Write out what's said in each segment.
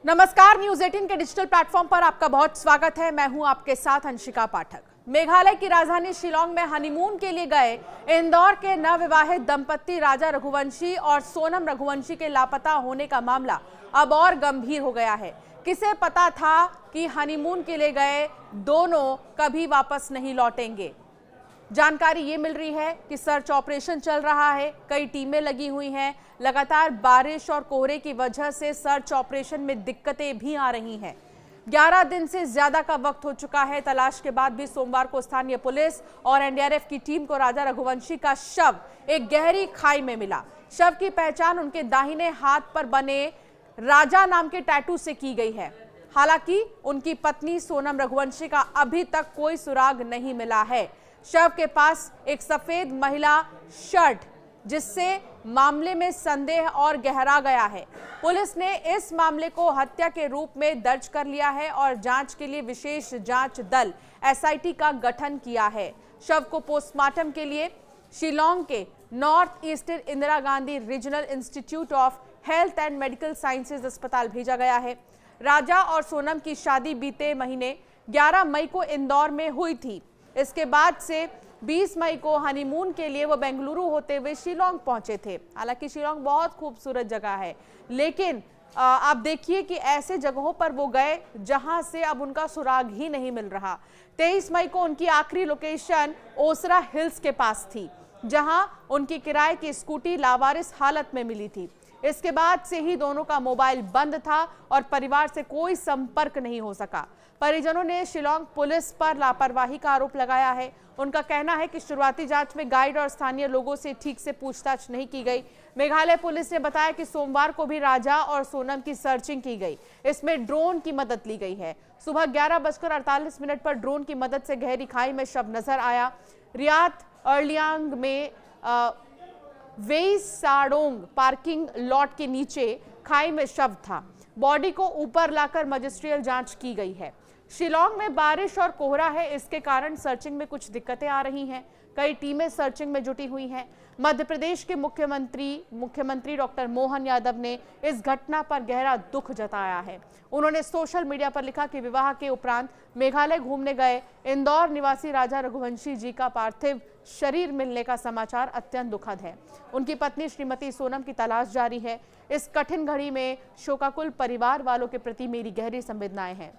नमस्कार, न्यूज 18 के digital platform पर आपका बहुत स्वागत है। मैं हूं आपके साथ अंशिका पाठक। मेघालय की राजधानी शिलांग में हनीमून के लिए गए इंदौर के नवविवाहित दंपत्ति राजा रघुवंशी और सोनम रघुवंशी के लापता होने का मामला अब और गंभीर हो गया है। किसे पता था कि हनीमून के लिए गए दोनों कभी वापस नहीं लौटेंगे। जानकारी ये मिल रही है कि सर्च ऑपरेशन चल रहा है, कई टीमें लगी हुई हैं। लगातार बारिश और कोहरे की वजह से सर्च ऑपरेशन में दिक्कतें भी आ रही हैं। 11 दिन से ज्यादा का वक्त हो चुका है। तलाश के बाद भी सोमवार को स्थानीय पुलिस और एनडीआरएफ की टीम को राजा रघुवंशी का शव एक गहरी खाई में मिला। शव की पहचान उनके दाहिने हाथ पर बने राजा नाम के टैटू से की गई है। हालांकि उनकी पत्नी सोनम रघुवंशी का अभी तक कोई सुराग नहीं मिला है। शव के पास एक सफेद महिला शर्ट, जिससे मामले में संदेह और गहरा गया है। पुलिस ने इस मामले को हत्या के रूप में दर्ज कर लिया है और जांच के लिए विशेष जांच दल एसआईटी का गठन किया है। शव को पोस्टमार्टम के लिए शिलांग के north eastern Indira Gandhi regional institute of health and medical sciences अस्पताल भेजा गया है। राजा और सोनम की शादी बीते महीने 11 मई को इंदौर में हुई थी। इसके बाद से 20 मई को हनीमून के लिए वो बेंगलुरु होते हुए शिलांग पहुंचे थे। हालांकि शिलांग बहुत खूबसूरत जगह है, लेकिन आप देखिए कि ऐसे जगहों पर वो गए जहां से अब उनका सुराग ही नहीं मिल रहा। 23 मई को उनकी आखिरी लोकेशन ओसरा हिल्स के पास थी, जहां उनकी किराए की स्कूटी लावारिस हालत में मिली थी। इसके बाद से ही दोनों का मोबाइल बंद था और परिवार से कोई संपर्क नहीं हो सका। परिजनों ने शिलांग पुलिस पर लापरवाही का आरोप लगाया है। उनका कहना है कि शुरुआती जांच में गाइड और स्थानीय लोगों से ठीक से पूछताछ नहीं की गई। मेघालय पुलिस ने बताया कि सोमवार को भी राजा और सोनम की सर्चिंग की गई। इसमें ड्रोन की मदद ली गई है। सुबह 11:48 पर ड्रोन की मदद से गहरी खाई में शव नजर आया। रियात अर्लियांग में वेई साडोंग पार्किंग लॉट के नीचे खाई में शव था। बॉडी को ऊपर लाकर मजिस्ट्रियल जांच की गई है। शिलांग में बारिश और कोहरा है, इसके कारण सर्चिंग में कुछ दिक्कतें आ रही हैं। कई टीमें सर्चिंग में जुटी हुई हैं। मध्य प्रदेश के मुख्यमंत्री डॉक्टर मोहन यादव ने इस घटना पर गहरा दुख जताया है। उन्होंने सोशल मीडिया पर लिखा कि विवाह के उपरांत मेघालय घूमने गए इंदौर निवासी राजा रघुवंशी जी का पार्थिव शरीर मिलने का समाचार अत्यंत दुखद है। उनकी पत्नी श्रीमती सोनम की तलाश जारी है। इस कठिन घड़ी में शोकाकुल परिवार वालों के प्रति मेरी गहरी संवेदनाएं हैं।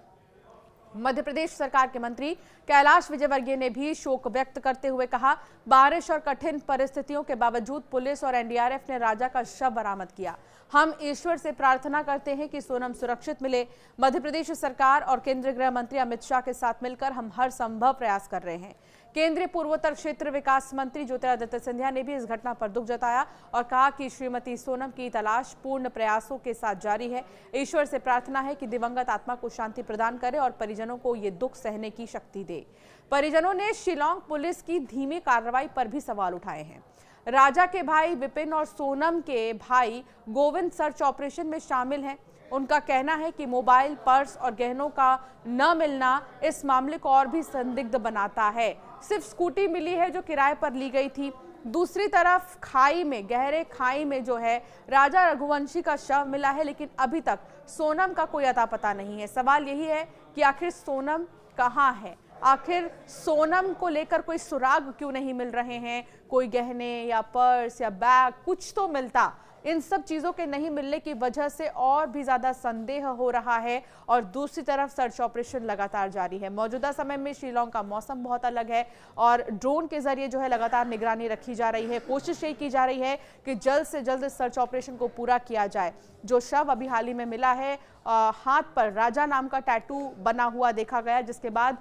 मध्य प्रदेश सरकार के मंत्री कैलाश विजयवर्गीय ने भी शोक व्यक्त करते हुए कहा, बारिश और कठिन परिस्थितियों के बावजूद पुलिस और एनडीआरएफ ने राजा का शव बरामद किया। हम ईश्वर से प्रार्थना करते हैं कि सोनम सुरक्षित मिले। मध्य प्रदेश सरकार और केंद्रीय गृह मंत्री अमित शाह के साथ मिलकर हम हर संभव प्रयास कर रहे हैं। केंद्रीय पूर्वोत्तर क्षेत्र विकास मंत्री ज्योतिरादित्य सिंधिया ने भी इस घटना पर दुख जताया और कहा कि श्रीमती सोनम की तलाश पूर्ण प्रयासों के साथ जारी है। ईश्वर से प्रार्थना है कि दिवंगत आत्मा को शांति प्रदान करे और परिजनों को ये दुख सहने की शक्ति दे। परिजनों ने शिलांग पुलिस की धीमी कार्रवाई पर भी सवाल उठाए हैं। राजा के भाई विपिन और सोनम के भाई गोविंद सर्च ऑपरेशन में शामिल हैं। उनका कहना है कि मोबाइल, पर्स और गहनों का न मिलना इस मामले को और भी संदिग्ध बनाता है। सिर्फ स्कूटी मिली है जो किराए पर ली गई थी। दूसरी तरफ खाई में, गहरे खाई में जो है राजा रघुवंशी का शव मिला है, लेकिन अभी तक सोनम का कोई अता पता नहीं है। सवाल यही है कि आखिर सोनम कहाँ है? आखिर सोनम को लेकर कोई सुराग क्यों नहीं मिल रहे हैं? कोई गहने या पर्स या बैग कुछ तो मिलता। इन सब चीजों के नहीं मिलने की वजह से और भी ज्यादा संदेह हो रहा है और दूसरी तरफ सर्च ऑपरेशन लगातार जारी है। मौजूदा समय में शिलांग का मौसम बहुत अलग है और ड्रोन के जरिए जो है लगातार निगरानी रखी जा रही है। कोशिश यही की जा रही है कि जल्द से जल्द सर्च ऑपरेशन को पूरा किया जाए। जो शव अभी हाल ही में मिला है, हाथ पर राजा नाम का टैटू बना हुआ देखा गया, जिसके बाद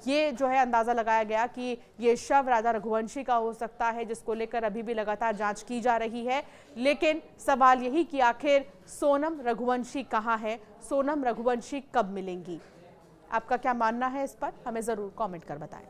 ये जो है अंदाजा लगाया गया कि ये शव राजा रघुवंशी का हो सकता है, जिसको लेकर अभी भी लगातार जांच की जा रही है। लेकिन सवाल यही कि आखिर सोनम रघुवंशी कहाँ है? सोनम रघुवंशी कब मिलेंगी? आपका क्या मानना है इस पर? हमें जरूर कमेंट कर बताएं।